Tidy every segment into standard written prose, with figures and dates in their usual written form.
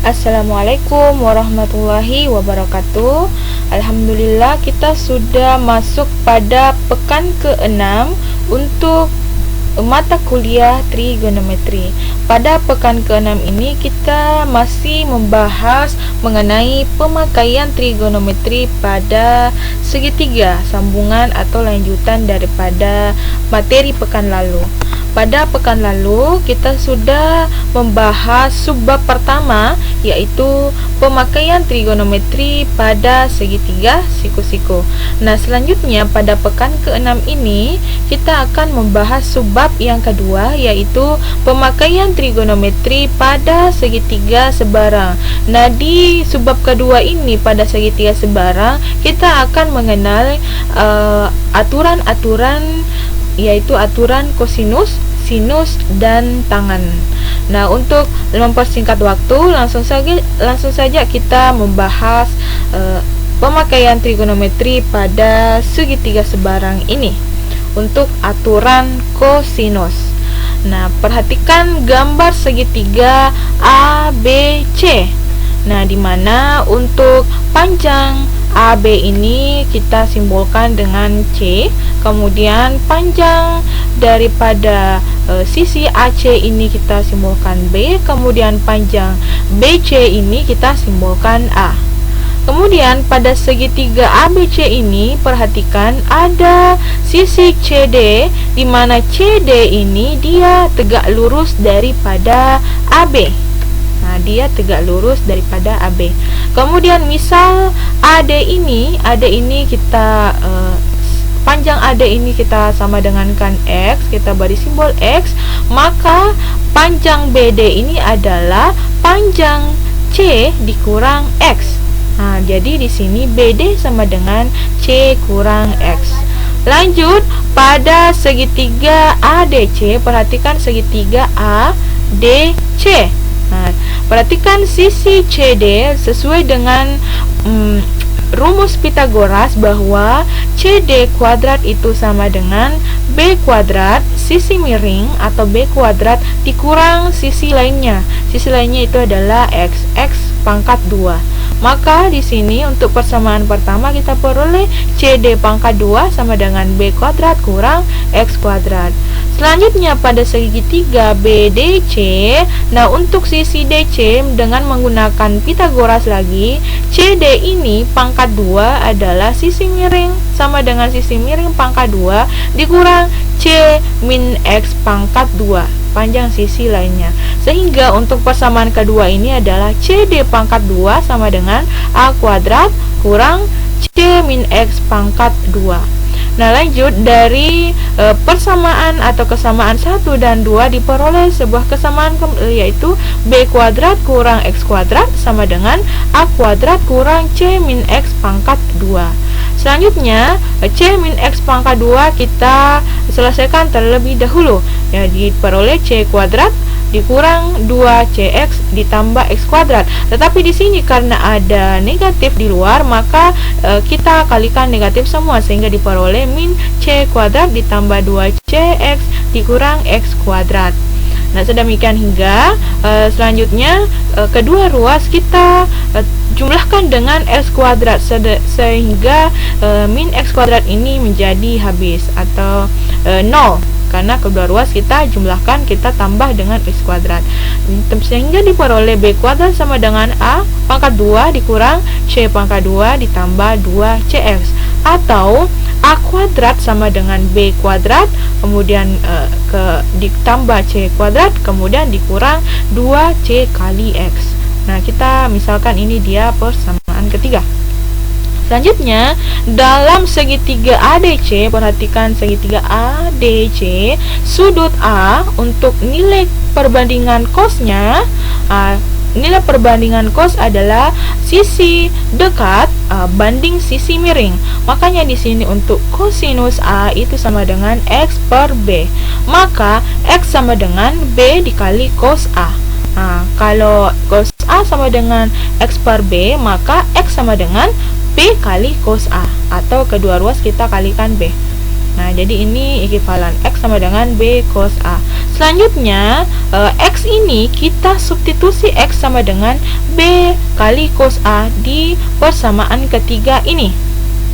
Assalamualaikum warahmatullahi wabarakatuh. Alhamdulillah, kita sudah masuk pada pekan ke-6 untuk mata kuliah trigonometri. Pada pekan ke-6 ini kita masih membahas mengenai pemakaian trigonometri pada segitiga, sambungan atau lanjutan daripada materi pekan lalu. Pada pekan lalu kita sudah membahas subbab pertama, yaitu pemakaian trigonometri pada segitiga siku-siku. Nah, selanjutnya pada pekan ke-6 ini kita akan membahas subbab yang kedua, yaitu pemakaian trigonometri pada segitiga sebarang. Nah, di subbab kedua ini pada segitiga sebarang kita akan mengenal aturan-aturan, yaitu aturan kosinus, sinus, dan tangen. Nah, untuk mempersingkat waktu, langsung saja kita membahas pemakaian trigonometri pada segitiga sebarang ini. Untuk aturan kosinus. Nah, perhatikan gambar segitiga ABC. Nah, di mana untuk panjang AB ini kita simbolkan dengan C, kemudian panjang daripada sisi AC ini kita simbolkan B, kemudian panjang BC ini kita simbolkan A. Kemudian pada segitiga ABC ini perhatikan ada sisi CD, di mana CD ini dia tegak lurus daripada AB. Nah, dia tegak lurus daripada AB. Kemudian misal AD ini kita panjang AD ini kita sama dengankan X, kita beri simbol X, maka panjang BD ini adalah panjang C dikurang X. Nah, jadi di sini BD sama dengan C kurang X. Lanjut pada segitiga ADC, perhatikan segitiga ADC. Nah, perhatikan sisi CD sesuai dengan rumus Pythagoras bahwa CD kuadrat itu sama dengan B kuadrat sisi miring atau B kuadrat dikurang sisi lainnya. Sisi lainnya itu adalah X pangkat 2. Maka di sini untuk persamaan pertama kita peroleh CD pangkat 2 sama dengan B kuadrat kurang X kuadrat. Selanjutnya pada segitiga BDC, nah untuk sisi DC dengan menggunakan Pythagoras lagi, CD ini pangkat 2 adalah sisi miring sama dengan sisi miring pangkat 2 dikurang C min X pangkat 2 panjang sisi lainnya. Sehingga untuk persamaan kedua ini adalah CD pangkat 2 sama dengan A kuadrat kurang C min X pangkat 2. Nah, lanjut dari persamaan atau kesamaan 1 dan 2 diperoleh sebuah kesamaan yaitu B kuadrat kurang X kuadrat sama dengan A kuadrat kurang C min X pangkat 2. Selanjutnya C min X pangkat 2 kita selesaikan terlebih dahulu, ya, diperoleh C kuadrat dikurang 2CX ditambah X kuadrat. Tetapi di sini karena ada negatif di luar, maka kita kalikan negatif semua sehingga diperoleh min C kuadrat ditambah 2CX dikurang X kuadrat. Nah, sedemikian hingga selanjutnya kedua ruas kita jumlahkan dengan X kuadrat sehingga min X kuadrat ini menjadi habis atau 0. Karena kedua ruas kita jumlahkan, kita tambah dengan X kuadrat sehingga diperoleh B kuadrat sama dengan A pangkat 2 dikurang C pangkat 2 ditambah 2CX, atau A kuadrat sama dengan B kuadrat kemudian ditambah C kuadrat kemudian dikurang 2C kali X. Nah, kita misalkan ini dia persamaan ketiga. Selanjutnya, dalam segitiga ADC, perhatikan segitiga ADC, sudut A untuk nilai perbandingan cosnya, nilai perbandingan cos adalah sisi dekat banding sisi miring. Makanya di sini untuk kosinus A itu sama dengan X per B. Maka X sama dengan B dikali cos A. Nah, kalau cos A sama dengan X per B, maka X sama dengan B kali cos A, atau kedua ruas kita kalikan B. Nah, jadi ini ekuivalan X sama dengan B cos A. Selanjutnya, X ini kita substitusi X sama dengan B kali cos A di persamaan ketiga ini.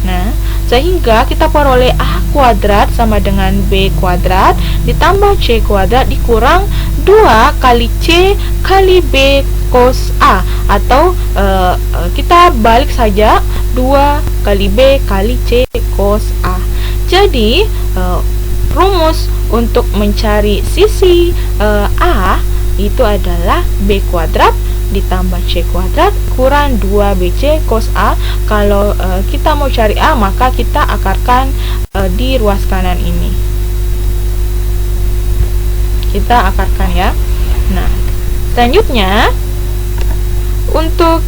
Nah, sehingga kita peroleh A kuadrat sama dengan B kuadrat ditambah C kuadrat dikurang 2 kali C kali B cos A, atau kita balik saja 2 kali B kali C cos A. Jadi rumus untuk mencari sisi A itu adalah B kuadrat ditambah C kuadrat kurang 2BC cos A. Kalau kita mau cari A, maka kita akarkan di ruas kanan ini. Kita akarkan ya. Nah, selanjutnya untuk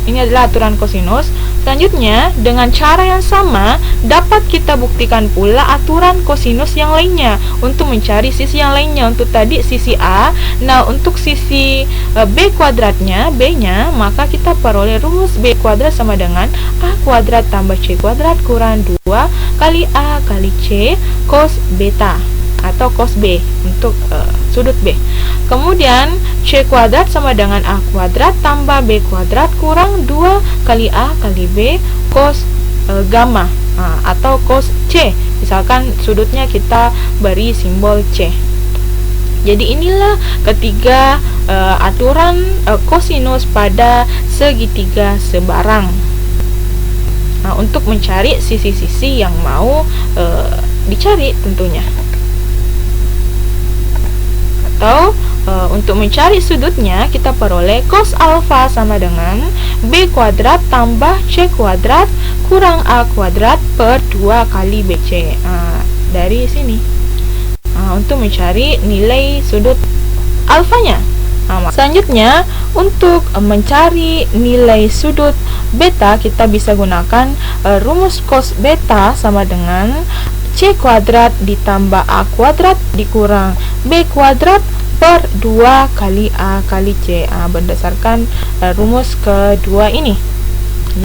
ini adalah aturan kosinus. Selanjutnya, dengan cara yang sama dapat kita buktikan pula aturan kosinus yang lainnya untuk mencari sisi yang lainnya. Untuk tadi sisi A, nah untuk sisi B kuadratnya, B-nya, maka kita peroleh rumus B kuadrat sama dengan A kuadrat tambah C kuadrat kurang 2 kali A kali C cos beta atau cos B untuk sudut B. Kemudian C kuadrat sama dengan A kuadrat tambah B kuadrat kurang 2 kali A kali B cos gamma atau cos C. Misalkan sudutnya kita beri simbol C. Jadi inilah ketiga aturan kosinus pada segitiga sebarang. Nah, untuk mencari sisi-sisi yang mau dicari tentunya. Atau untuk mencari sudutnya kita peroleh cos alfa sama dengan B kuadrat tambah C kuadrat kurang A kuadrat per 2 kali BC. Dari sini untuk mencari nilai sudut alfanya. Selanjutnya, untuk mencari nilai sudut beta kita bisa gunakan rumus cos beta sama dengan C kuadrat ditambah A kuadrat dikurang B kuadrat per 2 kali A kali C, berdasarkan rumus kedua ini.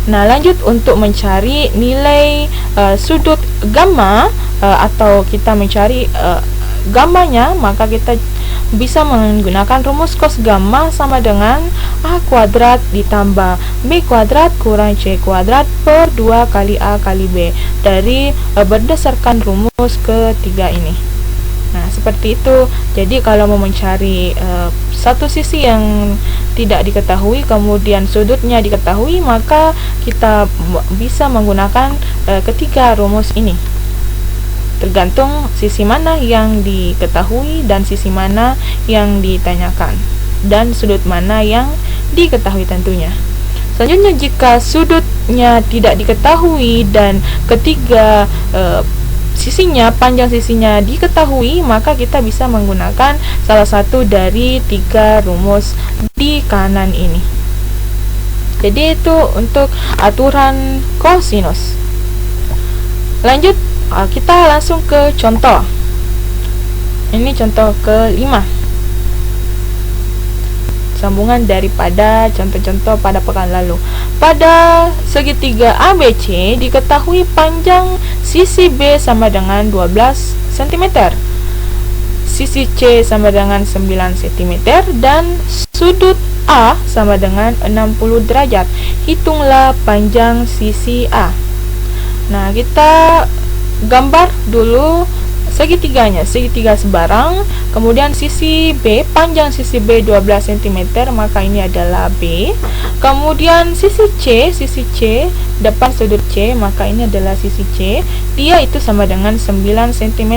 Nah, lanjut untuk mencari nilai sudut gamma atau kita mencari gammanya, maka kita bisa menggunakan rumus cos gamma sama dengan A kuadrat ditambah B kuadrat kurang C kuadrat per 2 kali A kali B dari berdasarkan rumus ketiga ini. Nah, seperti itu. Jadi kalau mau mencari satu sisi yang tidak diketahui kemudian sudutnya diketahui, maka kita bisa menggunakan ketiga rumus ini. Tergantung sisi mana yang diketahui dan sisi mana yang ditanyakan dan sudut mana yang diketahui tentunya. Selanjutnya, jika sudutnya tidak diketahui dan ketiga sisinya, panjang sisinya diketahui, maka kita bisa menggunakan salah satu dari tiga rumus di kanan ini. Jadi itu untuk aturan kosinus. Lanjut, kita langsung ke contoh. Ini contoh ke-5, sambungan daripada contoh-contoh pada pekan lalu. Pada segitiga ABC diketahui panjang sisi B sama dengan 12 cm, sisi C sama dengan 9 cm, dan sudut A sama dengan 60 derajat. Hitunglah panjang sisi A. Nah, kita gambar dulu segitiganya, segitiga sebarang. Kemudian sisi B, panjang sisi B 12 cm, maka ini adalah B. Kemudian sisi C, depan sudut C, maka ini adalah sisi C. Dia itu sama dengan 9 cm.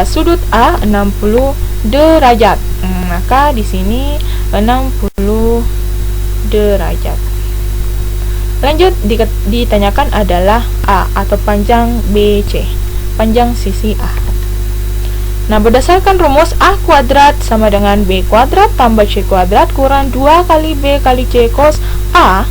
Sudut A 60 derajat. Maka di sini 60 derajat. Lanjut, ditanyakan adalah A atau panjang BC, panjang sisi A. Nah, berdasarkan rumus A kuadrat sama dengan B kuadrat tambah C kuadrat kurang 2 kali B kali C cos A,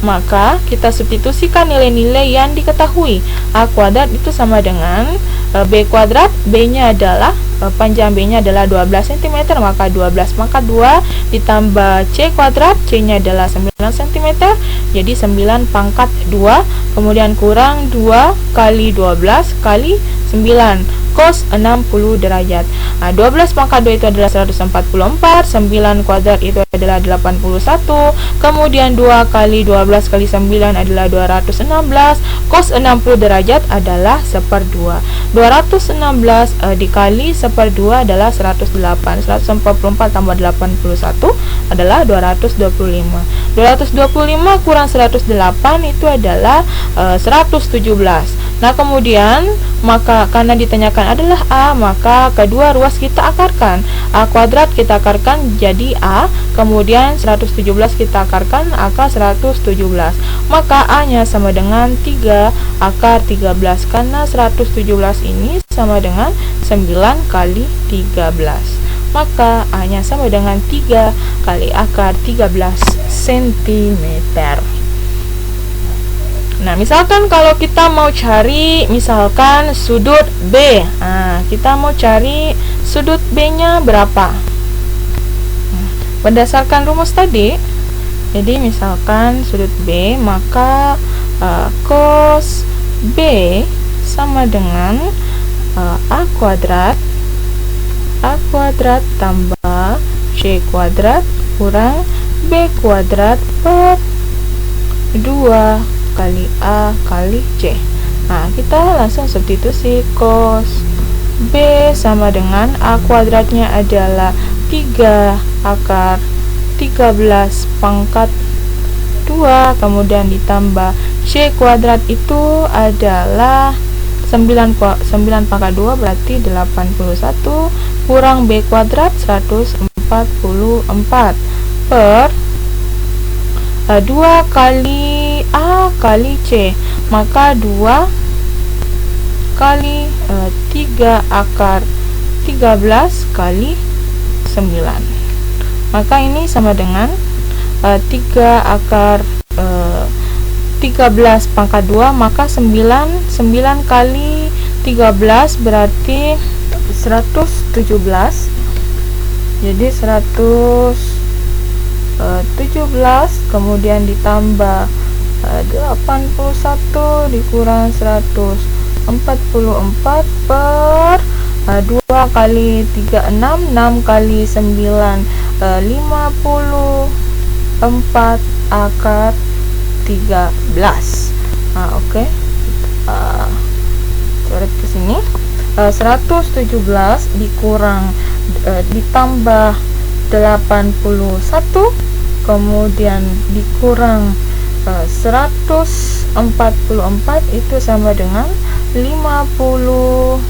maka kita substitusikan nilai-nilai yang diketahui. A kuadrat itu sama dengan B kuadrat, B-nya adalah panjang B-nya adalah 12 cm, maka 12 pangkat 2 ditambah C kuadrat, C-nya adalah 9 cm, jadi 9 pangkat 2, kemudian kurang 2 kali 12 kali 9 cos 60 derajat. 12 pangkat 2 itu adalah 144, 9 kuadrat itu adalah 81, kemudian 2 kali 12 kali 9 adalah 216, cos 60 derajat adalah 1/2. 216 dikali 1/2 adalah 108. 144 tambah 81 adalah 225. 225 kurang 108 itu adalah 117. Nah, kemudian maka karena ditanyakan adalah A, maka kedua ruas kita akarkan. A kuadrat kita akarkan jadi A, kemudian 117 kita akarkan akar 117. Maka A-nya sama dengan 3 akar 13, karena 117 ini sama dengan 9 kali 13. Maka A-nya sama dengan 3 kali akar 13 cm. Nah, misalkan kalau kita mau cari misalkan sudut B. Nah, kita mau cari sudut B-nya berapa? Berdasarkan rumus tadi, jadi misalkan sudut B, maka cos B sama dengan A kuadrat tambah C kuadrat kurang B kuadrat per 2 kali A kali C. Nah, kita langsung substitusi. Cos B sama dengan A kuadratnya adalah 3 akar 13 pangkat 2, kemudian ditambah C kuadrat itu adalah 9 pangkat 2 berarti 81 kurang B kuadrat 144 per 2 kali A kali C, maka 2 kali 3 akar 13 kali 9, maka ini sama dengan 3 akar 13 pangkat 2, maka 9 kali 13 berarti 117, jadi 117 kemudian ditambah 81 dikurang 144 per 2 kali 3 6 kali 9 54 akar 13. Oke. Coret ke sini. 117 dikurang ditambah 81 kemudian dikurang 144 itu sama dengan 54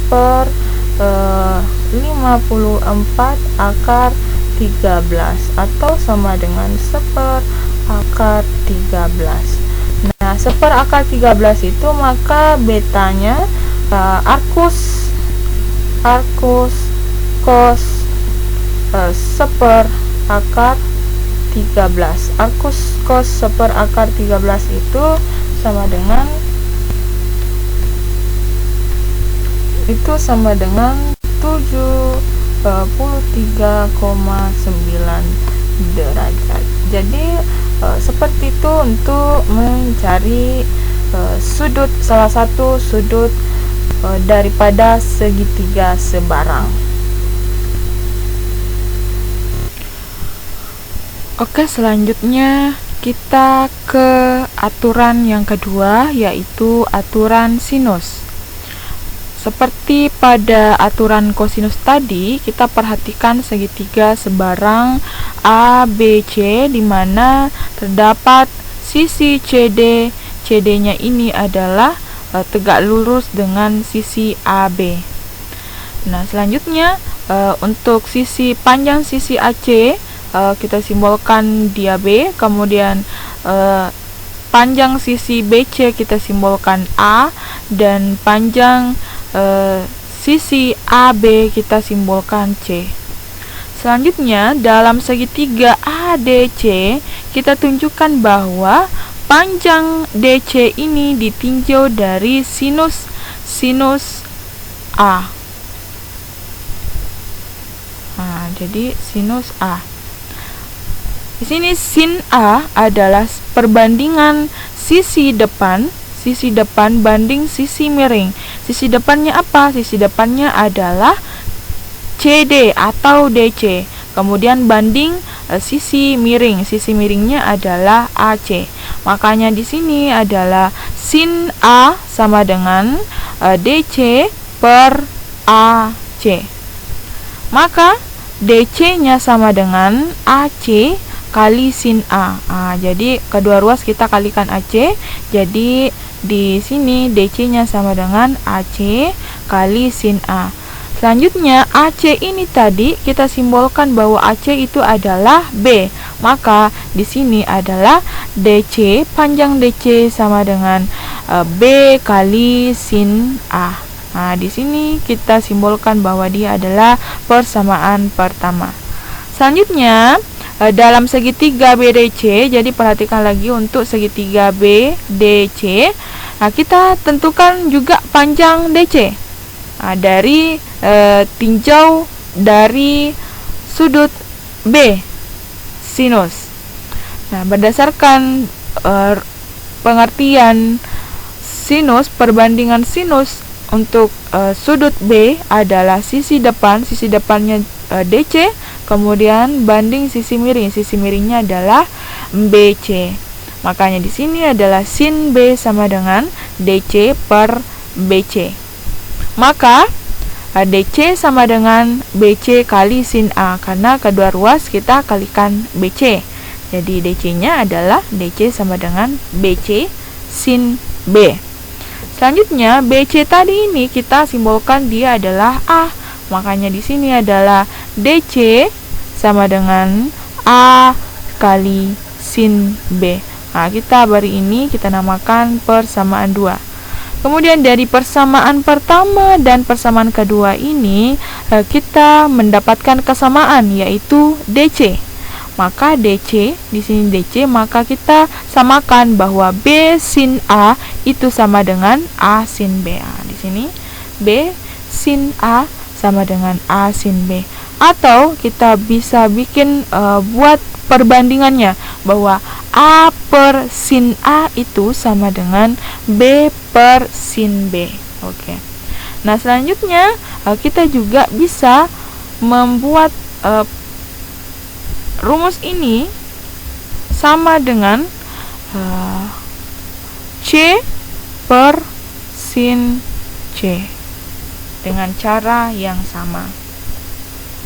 per 54 akar 13 atau sama dengan 1/4 akar 13. Nah, 1/4 akar 13 itu maka betanya arcus cos 1/4 akar 13. Arcus cos 1/4 akar 13 itu sama dengan 73,9 derajat. Jadi seperti itu untuk mencari sudut, salah satu sudut daripada segitiga sebarang. Oke, selanjutnya kita ke aturan yang kedua, yaitu aturan sinus. Seperti pada aturan kosinus tadi, kita perhatikan segitiga sebarang ABC di mana terdapat sisi CD. CD-nya ini adalah tegak lurus dengan sisi AB. Nah, selanjutnya untuk sisi panjang sisi AC kita simbolkan dia B, kemudian panjang sisi BC kita simbolkan A, dan panjang sisi AB kita simbolkan C. Selanjutnya dalam segitiga ADC kita tunjukkan bahwa panjang DC ini ditinjau dari sinus A. Nah, jadi sinus A. Di sini sin A adalah perbandingan sisi depan banding sisi miring. Sisi depannya apa? Sisi depannya adalah CD atau DC. Kemudian banding sisi miring. Sisi miringnya adalah AC. Makanya di sini adalah sin A sama dengan DC per AC. Maka DC-nya sama dengan AC kali sin A. Jadi kedua ruas kita kalikan AC. Jadi di sini DC-nya sama dengan AC kali sin A. Selanjutnya AC ini tadi kita simbolkan bahwa AC itu adalah B. Maka di sini adalah DC, panjang DC sama dengan B kali sin A. Nah, di sini kita simbolkan bahwa dia adalah persamaan pertama. Selanjutnya dalam segitiga BDC, jadi perhatikan lagi untuk segitiga BDC. Nah, kita tentukan juga panjang DC. Dari tinjau dari sudut B sinus. Nah, berdasarkan pengertian sinus, perbandingan sinus untuk sudut B adalah sisi depannya DC, kemudian banding sisi miringnya adalah BC. Makanya di sini adalah sin B sama dengan DC per BC. Maka DC sama dengan BC kali sin A, karena kedua ruas kita kalikan BC. Jadi DC-nya adalah DC sama dengan BC sin B. Selanjutnya BC tadi ini kita simbolkan dia adalah A. Makanya di sini adalah DC sama dengan A kali sin B. Nah, kita bari ini kita namakan persamaan 2. Kemudian dari persamaan pertama dan persamaan kedua ini kita mendapatkan kesamaan, yaitu DC. Maka DC, di sini DC, maka kita samakan bahwa B sin A itu sama dengan A sin B. Di sini B sin A sama dengan A sin B. Atau kita bisa bikin buat perbandingannya bahwa A per sin A itu sama dengan B per sin B. Oke. Nah, selanjutnya kita juga bisa membuat rumus ini sama dengan C per sin C dengan cara yang sama.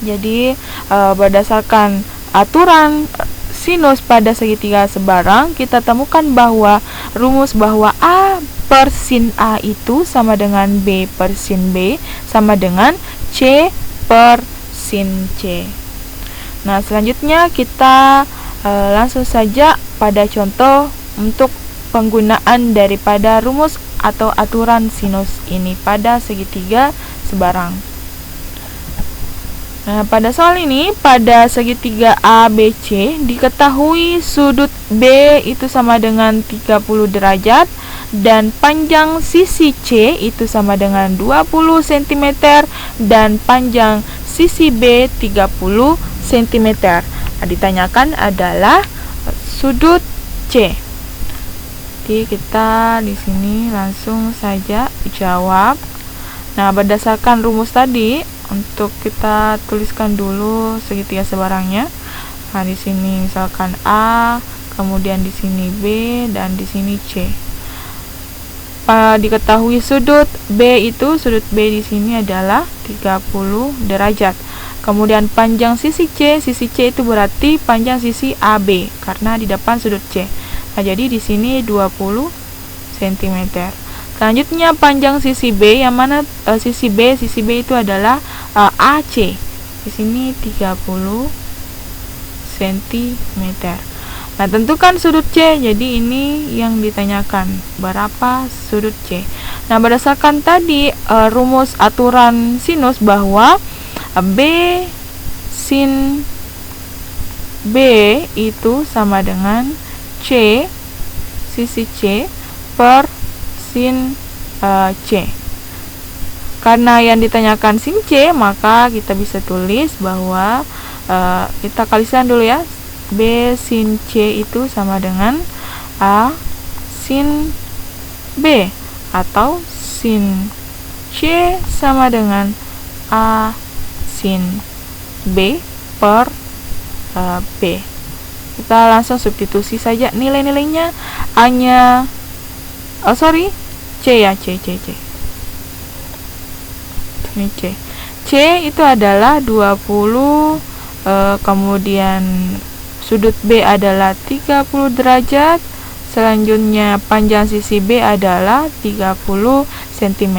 Jadi berdasarkan aturan sinus pada segitiga sebarang, kita temukan bahwa rumus bahwa A per sin A itu sama dengan B per sin B sama dengan C per sin C. Nah, selanjutnya kita langsung saja pada contoh untuk penggunaan daripada rumus atau aturan sinus ini pada segitiga sebarang. Nah, pada soal ini, pada segitiga ABC diketahui sudut B itu sama dengan 30 derajat dan panjang sisi C itu sama dengan 20 cm dan panjang sisi B 30 cm. Nah, ditanyakan adalah sudut C. Jadi kita di sini langsung saja jawab. Nah, berdasarkan rumus tadi, untuk kita tuliskan dulu segitiga sebarangnya. Nah, di sini misalkan A, kemudian di sini B, dan di sini C. Diketahui sudut B di sini adalah 30 derajat. Kemudian panjang sisi C itu berarti panjang sisi AB karena di depan sudut C. Nah, jadi di sini 20 cm. Selanjutnya panjang sisi B, yang mana sisi B itu adalah AC. Di sini 30 cm. Nah, tentukan sudut C. Jadi ini yang ditanyakan, berapa sudut C. Nah, berdasarkan tadi rumus aturan sinus bahwa B sin B itu sama dengan C sisi C per sin C. Karena yang ditanyakan sin C, maka kita bisa tulis bahwa kita kalikan dulu ya. B sin C itu sama dengan A sin B, atau sin C sama dengan A sin B per B. Kita langsung substitusi saja nilai-nilainya. A-nya C ya, C. Ini C. C itu adalah 20, kemudian sudut B adalah 30 derajat. Selanjutnya panjang sisi B adalah 30 cm.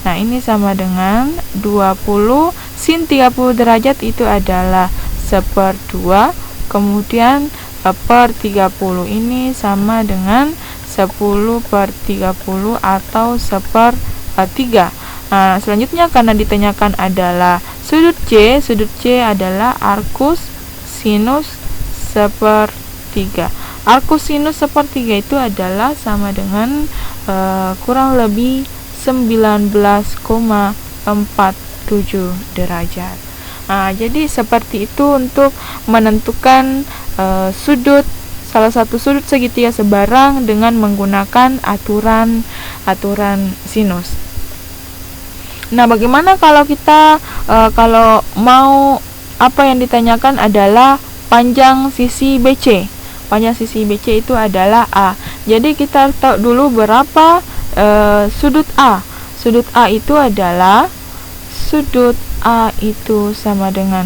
Nah, ini sama dengan 20 sin 30 derajat itu adalah 1/2. Kemudian per 30 ini sama dengan 10/30 atau 1/3. Nah, selanjutnya karena ditanyakan adalah sudut C adalah arcus sinus 1/3. Arcus sinus 1/3 itu adalah sama dengan kurang lebih 19,47 derajat. Nah, jadi seperti itu untuk menentukan salah satu sudut segitiga sebarang dengan menggunakan aturan sinus. Nah, bagaimana kalau kita kalau mau apa yang ditanyakan adalah panjang sisi BC. Panjang sisi BC itu adalah A. Jadi kita harus tahu dulu berapa sudut A. Sudut A itu adalah sama dengan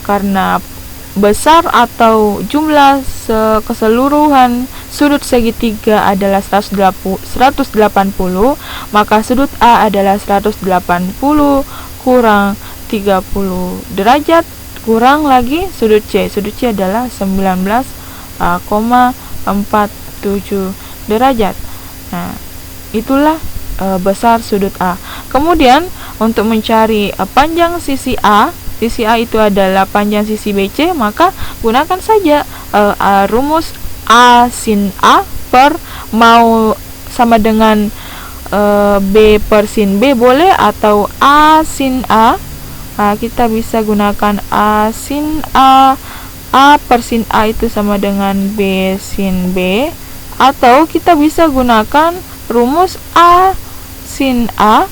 karena besar atau jumlah keseluruhan sudut segitiga adalah 180, maka sudut A adalah 180 kurang 30 derajat kurang lagi sudut C. Sudut C adalah 19,47 derajat. Nah, itulah besar sudut A. Kemudian untuk mencari panjang sisi A itu adalah panjang sisi BC, maka gunakan saja rumus A sin A per mau sama dengan B per sin B boleh, atau A sin A. Kita bisa gunakan A sin A. A per sin A itu sama dengan B sin B, atau kita bisa gunakan rumus A sin A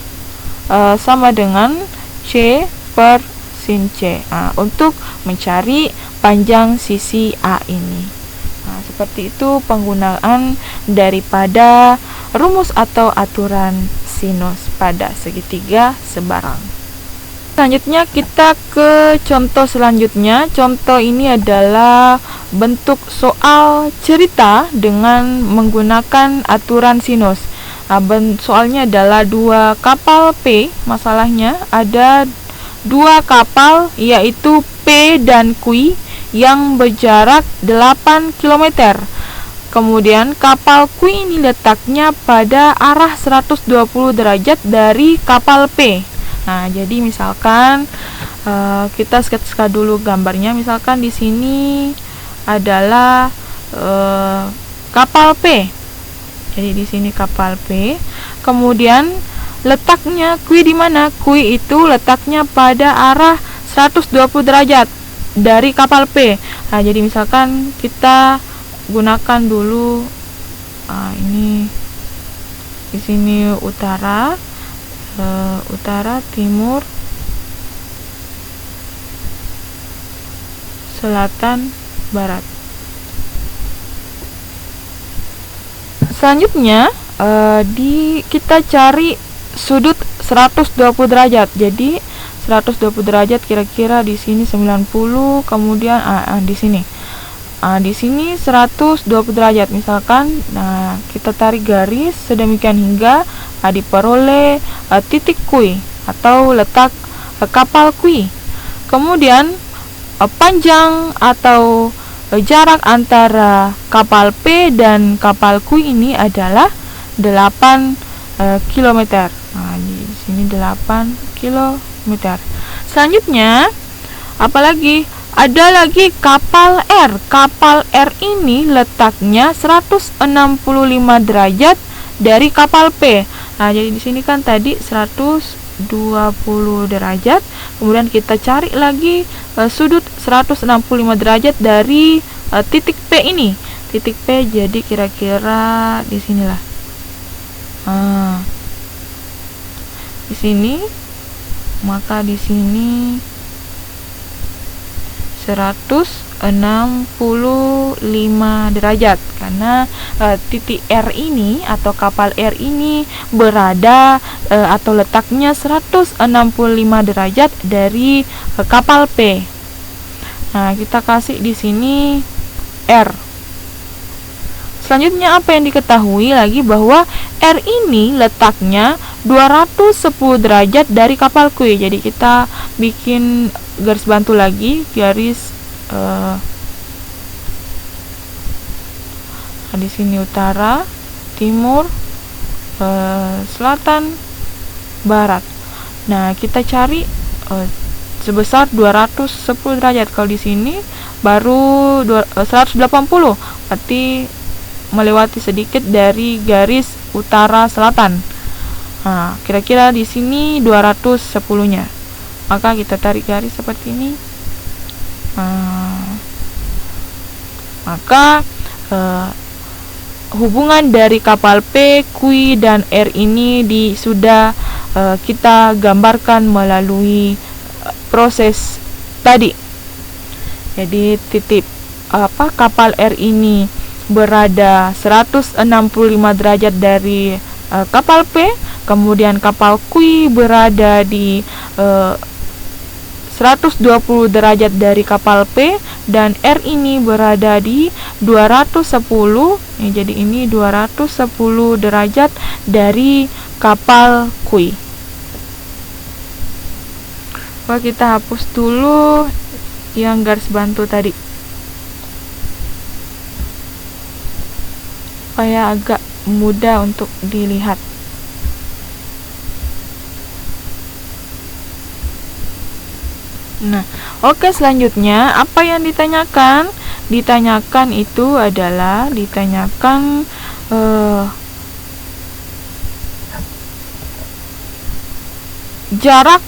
sama dengan C per sin C untuk mencari panjang sisi A ini. Seperti itu penggunaan daripada rumus atau aturan sinus pada segitiga sebarang. Selanjutnya kita ke contoh selanjutnya. Contoh ini adalah bentuk soal cerita dengan menggunakan aturan sinus. Soalnya adalah 2 kapal P. Masalahnya ada 2 kapal yaitu P dan Q yang berjarak 8 km. Kemudian kapal Q ini letaknya pada arah 120 derajat dari kapal P. Nah, jadi misalkan kita sketsa dulu gambarnya. Misalkan di sini adalah kapal P. Jadi di sini kapal P. Kemudian letaknya Q di mana? Q itu letaknya pada arah 120 derajat dari kapal P. Nah, jadi misalkan kita gunakan dulu ini di sini utara, timur, selatan, barat. Selanjutnya kita cari sudut 120 derajat. Jadi 120 derajat kira-kira di sini 90, kemudian di sini. Di sini 120 derajat misalkan. Nah, kita tarik garis sedemikian hingga diperoleh titik Q atau letak kapal Q. Kemudian panjang atau jarak antara kapal P dan kapal Q ini adalah 8 km. Nah, di sini 8 km. Selanjutnya, apalagi Ada lagi kapal R. Kapal R ini letaknya 165 derajat dari kapal P. Nah, jadi di sini kan tadi 120 derajat. Kemudian kita cari lagi sudut 165 derajat dari titik P ini. Titik P jadi kira-kira di sinilah. Di sini, maka di sini 165 derajat karena titik R ini atau kapal R ini berada atau letaknya 165 derajat dari kapal P. Nah, kita kasih di sini R. Selanjutnya apa yang diketahui lagi bahwa R ini letaknya 210 derajat dari kapal Q. Jadi kita bikin garis bantu lagi, garis di sini utara, timur, selatan, barat. Nah, kita cari sebesar 210 derajat. Kalau di sini baru 180, berarti melewati sedikit dari garis utara selatan. Nah, kira-kira di sini 210-nya. Maka kita tarik garis seperti ini. Maka hubungan dari kapal P, Q, dan R ini sudah kita gambarkan melalui proses tadi. Jadi titik kapal R ini berada 165 derajat dari kapal P, kemudian kapal Q berada di 120 derajat dari kapal P, dan R ini berada di 210. Jadi ini 210 derajat dari kapal Q. Kita hapus dulu yang garis bantu tadi supaya agak mudah untuk dilihat. Nah, oke, selanjutnya apa yang ditanyakan? Ditanyakan itu adalah jarak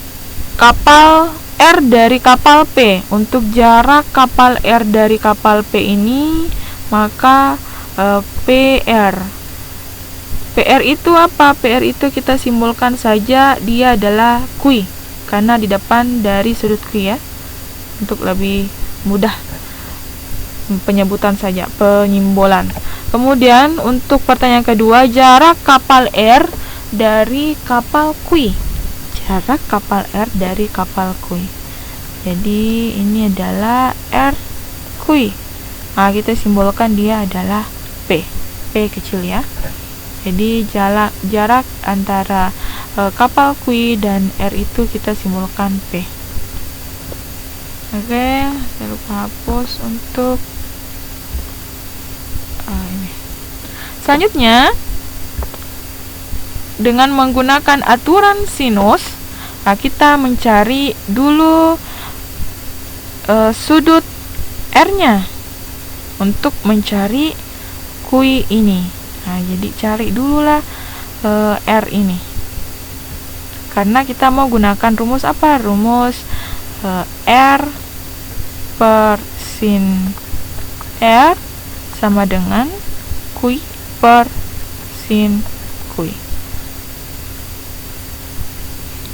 kapal R dari kapal P. Untuk jarak kapal R dari kapal P ini, maka PR itu apa? PR itu kita simbolkan saja, dia adalah Q, karena di depan dari sudut Q ya, untuk lebih mudah penyebutan saja, penyimbolan. Kemudian untuk pertanyaan kedua, jarak kapal R dari kapal Q. Jarak kapal R dari kapal Q. Jadi ini adalah RQ. Nah, kita simbolkan dia adalah P kecil ya. Jadi jarak antara kapal Q dan R itu kita simbolkan P. Oke, saya lupa hapus untuk ini. Selanjutnya, dengan menggunakan aturan sinus, kita mencari dulu sudut R-nya untuk mencari Q ini. Nah, jadi cari dululah R ini. Karena kita mau gunakan rumus apa? Rumus R per sin R sama dengan Q per sin Q.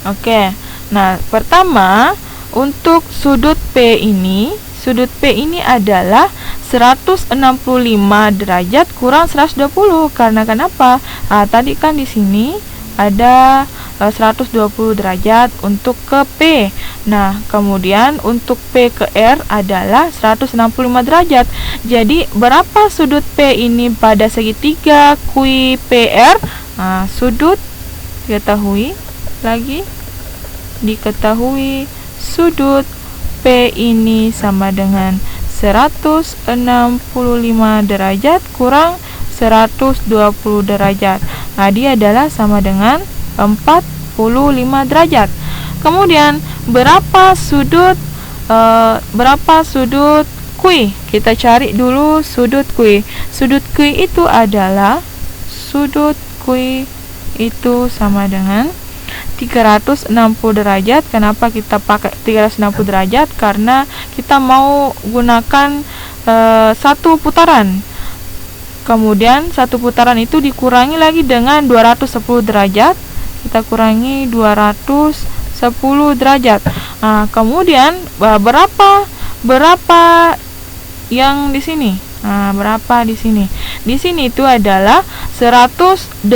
Oke. Nah, pertama untuk sudut P ini adalah 165 derajat kurang 120. Karena kenapa? Nah, tadi kan di sini ada 120 derajat untuk ke P. Nah, kemudian untuk P ke R adalah 165 derajat. Jadi, berapa sudut P ini pada segitiga QPR? Nah, sudut diketahui sudut P ini sama dengan 165 derajat kurang 120 derajat. Nah, dia adalah sama dengan 45 derajat. Kemudian, berapa sudut berapa sudut kui? Kita cari dulu sudut kui. Sudut kui itu adalah sama dengan 360 derajat. Kenapa kita pakai 360 derajat? Karena kita mau gunakan satu putaran. Kemudian satu putaran itu dikurangi lagi dengan 210 derajat. Kita kurangi 210 derajat. Nah, kemudian berapa yang di sini? Nah, berapa di sini? Di sini itu adalah 180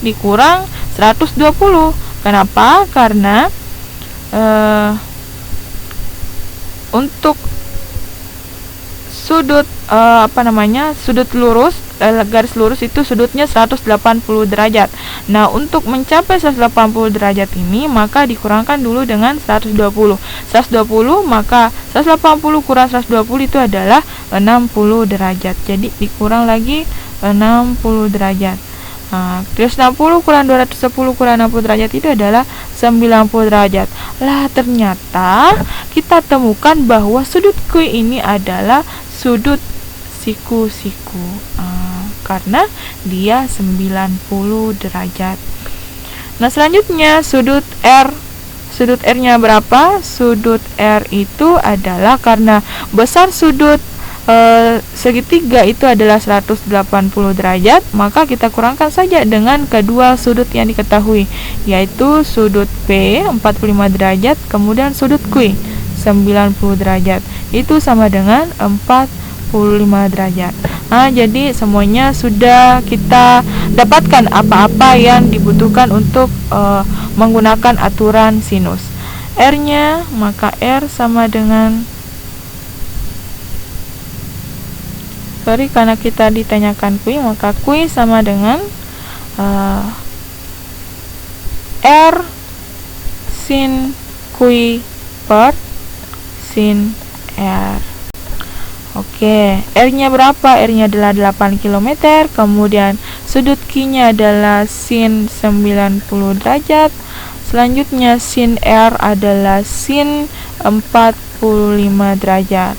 dikurang 120. Kenapa? Karena untuk sudut sudut lurus, garis lurus itu sudutnya 180 derajat. Nah, untuk mencapai 180 derajat ini maka dikurangkan dulu dengan 120. 120 maka 180 kurang 120 itu adalah 60 derajat. Jadi dikurang lagi 60 derajat. Nah, 360 kurang 210 kurang 60 derajat itu adalah 90 derajat. Lah, ternyata kita temukan bahwa sudut kui ini adalah sudut siku-siku, karena dia 90 derajat. Nah, selanjutnya sudut R. Sudut R-nya berapa? Sudut R itu adalah karena besar sudut segitiga itu adalah 180 derajat, maka kita kurangkan saja dengan kedua sudut yang diketahui, yaitu sudut P 45 derajat, kemudian sudut Q 90 derajat. Itu sama dengan 45 derajat. Nah, jadi semuanya sudah kita dapatkan apa-apa yang dibutuhkan untuk menggunakan aturan sinus. R-nya, maka R sama dengan karena kita ditanyakan Q, maka Q sama dengan R sin Q per sin R. Oke, R-nya berapa? R-nya adalah 8 km. Kemudian sudut Q-nya adalah sin 90 derajat. Selanjutnya sin R adalah sin 45 derajat.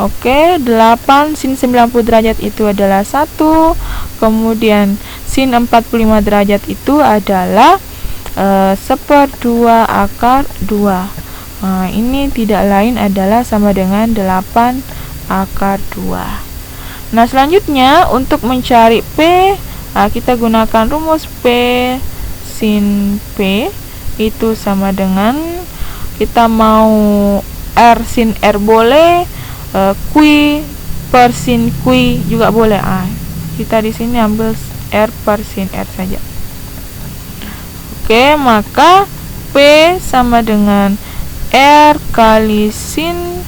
Oke, 8 sin 90 derajat itu adalah 1. Kemudian sin 45 derajat itu adalah 1/2 akar 2. Nah, ini tidak lain adalah sama dengan 8 akar 2. Nah, selanjutnya untuk mencari P, kita gunakan rumus P sin P itu sama dengan, kita mau R sin R boleh, Q per sin Q juga boleh. Kita di sini ambil R per sin R saja. Oke, maka P sama dengan R kali sin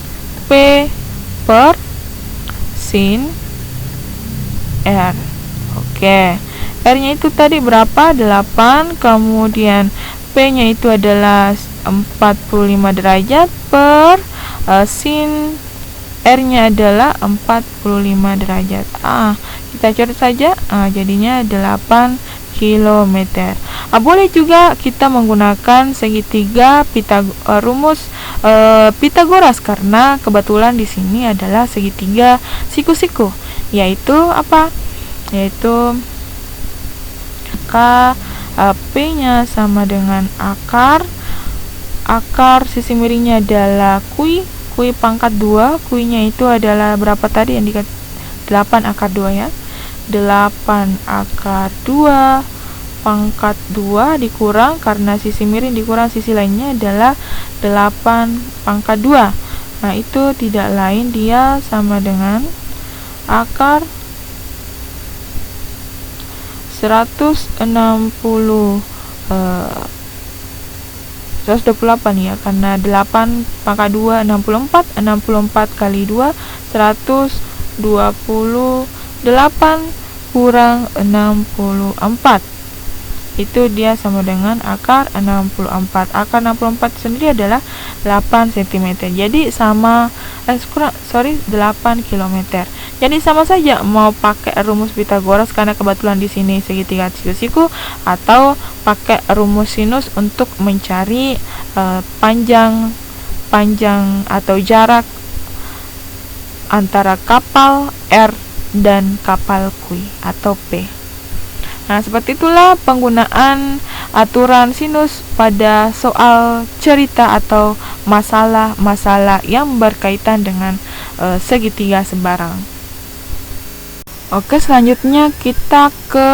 P per sin R. Oke, R-nya itu tadi berapa? 8. Kemudian P-nya itu adalah 45 derajat per sin R-nya adalah 45 derajat. Kita coret saja. Jadinya 8 km. Boleh juga kita menggunakan segitiga rumus Pitagoras, karena kebetulan di sini adalah segitiga siku-siku, yaitu apa? Yaitu P-nya sama dengan akar sisi miringnya adalah Q pangkat 2. Q-nya itu adalah berapa tadi yang dikatakan? 8 akar 2 ya. 8 akar 2 pangkat 2 dikurang, karena sisi miring dikurang sisi lainnya adalah 8 pangkat 2. Nah, itu tidak lain, dia sama dengan akar 128 ya, karena 8 pangkat 2 64 kali 2 128 kurang 64, itu dia sama dengan akar 64. Akar 64 sendiri adalah 8 cm. Jadi sama 8 km. Jadi sama saja mau pakai rumus Pitagoras karena kebetulan di sini segitiga siku-siku, atau pakai rumus sinus untuk mencari panjang panjang atau jarak antara kapal R dan kapal Q atau P. Nah, seperti itulah penggunaan aturan sinus pada soal cerita atau masalah-masalah yang berkaitan dengan segitiga sembarang. Oke, selanjutnya kita ke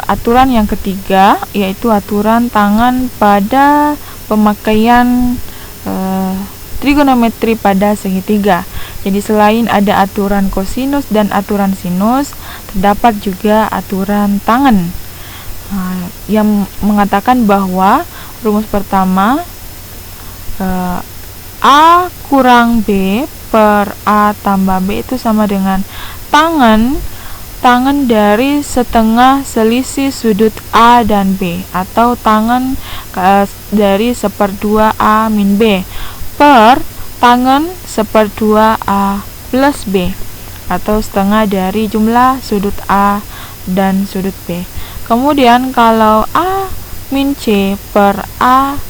aturan yang ketiga, yaitu aturan tangan pada pemakaian trigonometri pada segitiga. Jadi selain ada aturan kosinus dan aturan sinus, terdapat juga aturan tangan yang mengatakan bahwa rumus pertama A kurang B per A tambah B itu sama dengan tangan dari setengah selisih sudut A dan B, atau tangan dari 1/2 A min B per tangan 1/2 A plus B, atau setengah dari jumlah sudut A dan sudut B. Kemudian kalau A min C per A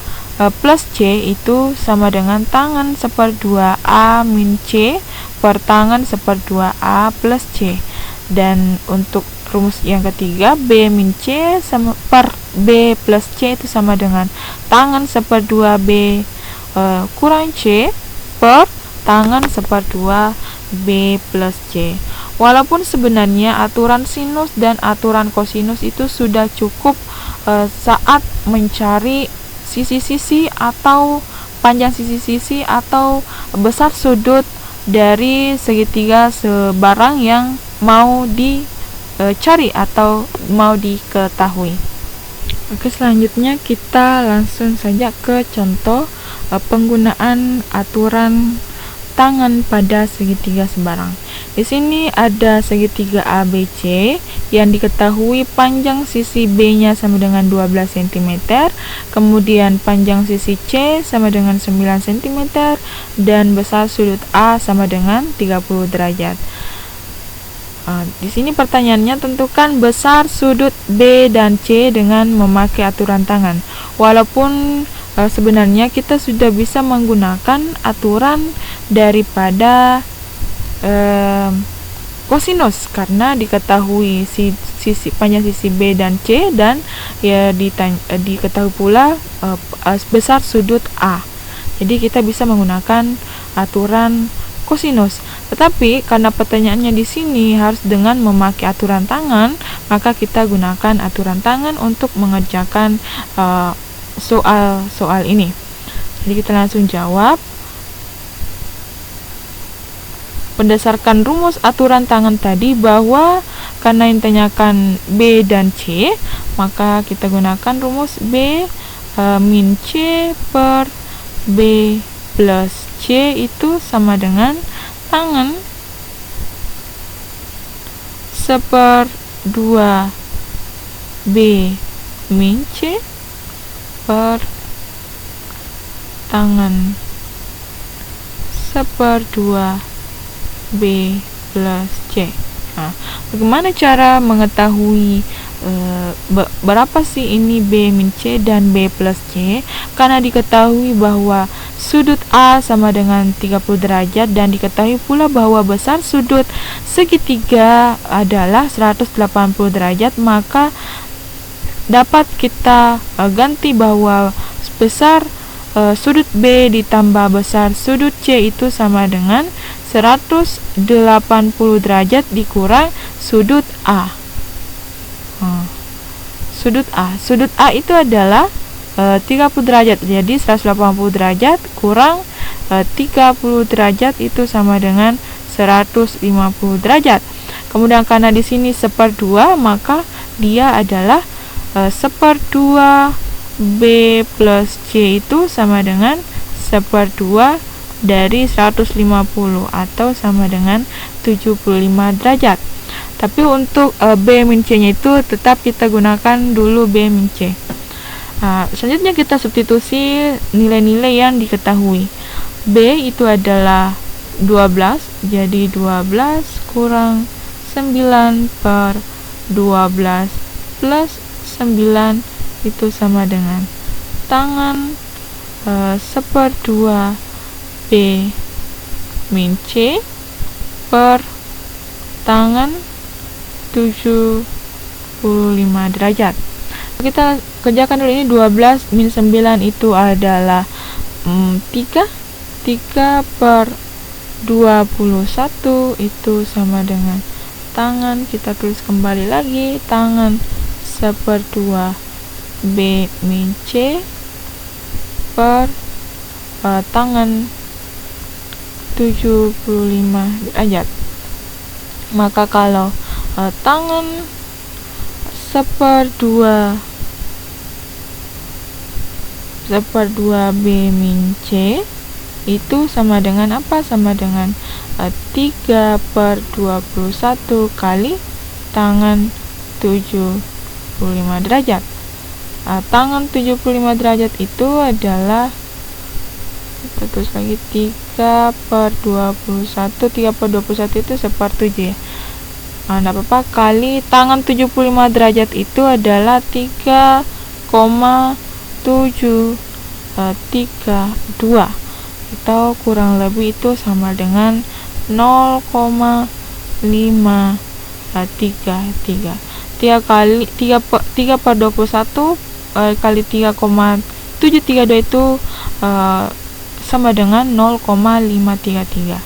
plus C itu sama dengan tangan 1/2 A min C per tangan 1/2 A plus C. Dan untuk rumus yang ketiga, B min C per B plus C itu sama dengan tangan 1/2 B kurang C per tangan 1/2 B plus C. Walaupun sebenarnya aturan sinus dan aturan kosinus itu sudah cukup saat mencari sisi-sisi atau panjang sisi-sisi atau besar sudut dari segitiga sebarang yang mau dicari atau mau diketahui. Oke, selanjutnya kita langsung saja ke contoh penggunaan aturan tangan pada segitiga sembarang. Di sini ada segitiga ABC yang diketahui panjang sisi B-nya sama dengan 12 cm, kemudian panjang sisi C sama dengan 9 cm, dan besar sudut A sama dengan 30 derajat. Di sini pertanyaannya, tentukan besar sudut B dan C dengan memakai aturan tangan. Walaupun sebenarnya kita sudah bisa menggunakan aturan daripada kosinus, karena diketahui sisi panjang sisi B dan C, dan ya diketahui pula besar sudut A. Jadi kita bisa menggunakan aturan kosinus. Tetapi karena pertanyaannya di sini harus dengan memakai aturan tangan, maka kita gunakan aturan tangan untuk mengerjakan soal ini. Jadi kita langsung jawab. Berdasarkan rumus aturan tangan tadi, bahwa karena yang ditanyakan B dan C, maka kita gunakan rumus B min C per B plus C itu sama dengan tangan 1/2 B min C per tangan 1/2 B plus C. Nah, bagaimana cara mengetahui berapa sih ini B min C dan B plus C? Karena diketahui bahwa sudut A sama dengan 30 derajat dan diketahui pula bahwa besar sudut segitiga adalah 180 derajat, maka dapat kita ganti bahwa besar sudut B ditambah besar sudut C itu sama dengan 180 derajat dikurang sudut A. Sudut A itu adalah 30 derajat. Jadi 180 derajat kurang 30 derajat itu sama dengan 150 derajat. Kemudian karena di sini 1/2, maka dia adalah 1/2 B plus C itu sama dengan 1/2 dari 150 atau sama dengan 75 derajat. Tapi untuk B min C nya itu tetap kita gunakan dulu B min C. Selanjutnya kita substitusi nilai-nilai yang diketahui. B itu adalah 12, jadi 12 kurang 9 per 12 plus 9 itu sama dengan tangan 1/2 B min C per tangan 75 derajat. Kita kerjakan dulu ini. 12 min 9 itu adalah 3 per 21 itu sama dengan tangan, kita tulis kembali lagi, tangan 1/2 B min C per tangan 75 derajat. Maka kalau tangan 1/2 B min C itu sama dengan apa? Sama dengan 3 per 21 kali tangan 75 derajat. Tangan 75 derajat itu adalah, kita tulis lagi, 3 per 21. 3 per 21 itu 1/7 ya. Tidak apa-apa, kali tangan 75 derajat itu adalah 3,732 atau kurang lebih itu sama dengan 0,533. 3 per 21 kali 3,732 itu sama dengan 0,533.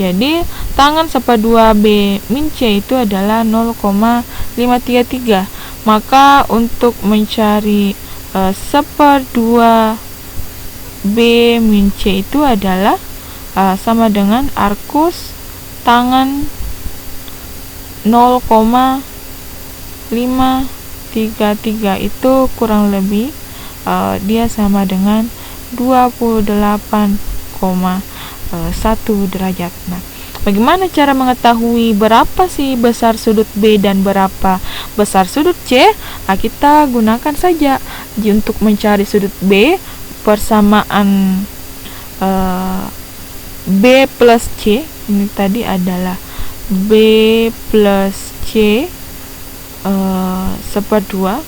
Jadi tangan 1/2 B min C itu adalah 0,533. Maka untuk mencari 1/2 B min C itu adalah sama dengan arkus tangan 0,533 itu kurang lebih dia sama dengan 28,1 derajat. Nah, bagaimana cara mengetahui berapa sih besar sudut B dan berapa besar sudut C? Nah, kita gunakan saja untuk mencari sudut B, persamaan B plus C ini tadi adalah B plus C 1/2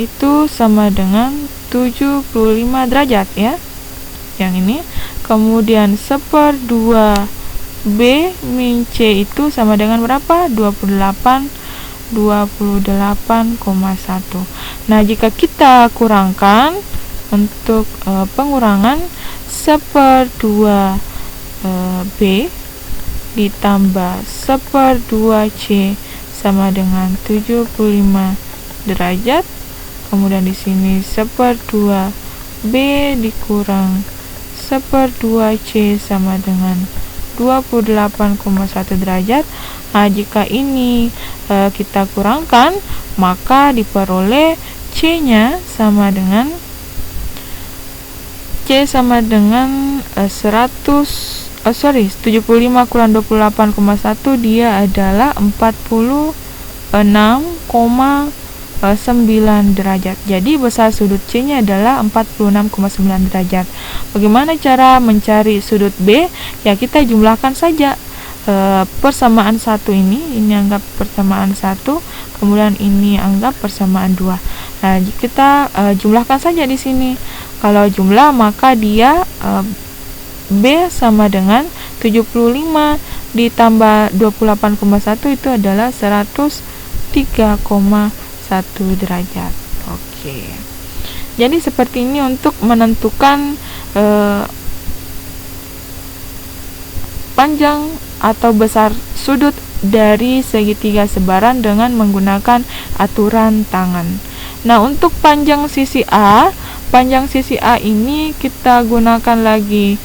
itu sama dengan 75 derajat ya, yang ini. Kemudian 1/2 B min C itu sama dengan berapa? 28,1. Nah, jika kita kurangkan untuk pengurangan 1/2 B ditambah 1/2 C sama dengan 75 derajat. Kemudian di sini 1/2 B dikurang 1/2 C sama dengan 28,1 derajat. Nah, jika ini kita kurangkan, maka diperoleh C-nya sama dengan 75 kurang 28,1 dia adalah 46,9 derajat. Jadi besar sudut C-nya adalah 46,9 derajat. Bagaimana cara mencari sudut B? Ya, kita jumlahkan saja persamaan 1 ini anggap persamaan 1, kemudian ini anggap persamaan 2. Nah, kita jumlahkan saja di sini. Kalau jumlah maka dia B sama dengan 75 ditambah 28,1 itu adalah 103,1 derajat. Oke. Jadi seperti ini untuk menentukan panjang atau besar sudut dari segitiga sebaran dengan menggunakan aturan tangan. Nah, untuk panjang sisi A ini kita gunakan lagi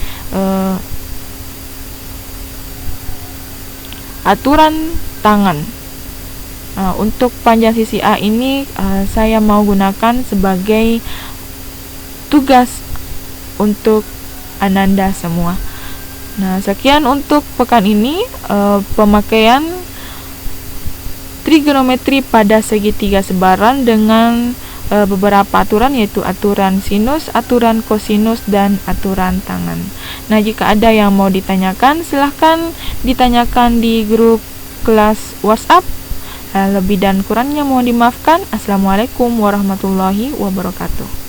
aturan tangan. Nah, untuk panjang sisi A ini saya mau gunakan sebagai tugas untuk Ananda semua. Nah, sekian untuk pekan ini pemakaian trigonometri pada segitiga sebaran dengan beberapa aturan, yaitu aturan sinus, aturan kosinus, dan aturan tangan. Nah, jika ada yang mau ditanyakan, silahkan ditanyakan di grup kelas WhatsApp. Lebih dan kurangnya mohon dimaafkan. Assalamualaikum warahmatullahi wabarakatuh.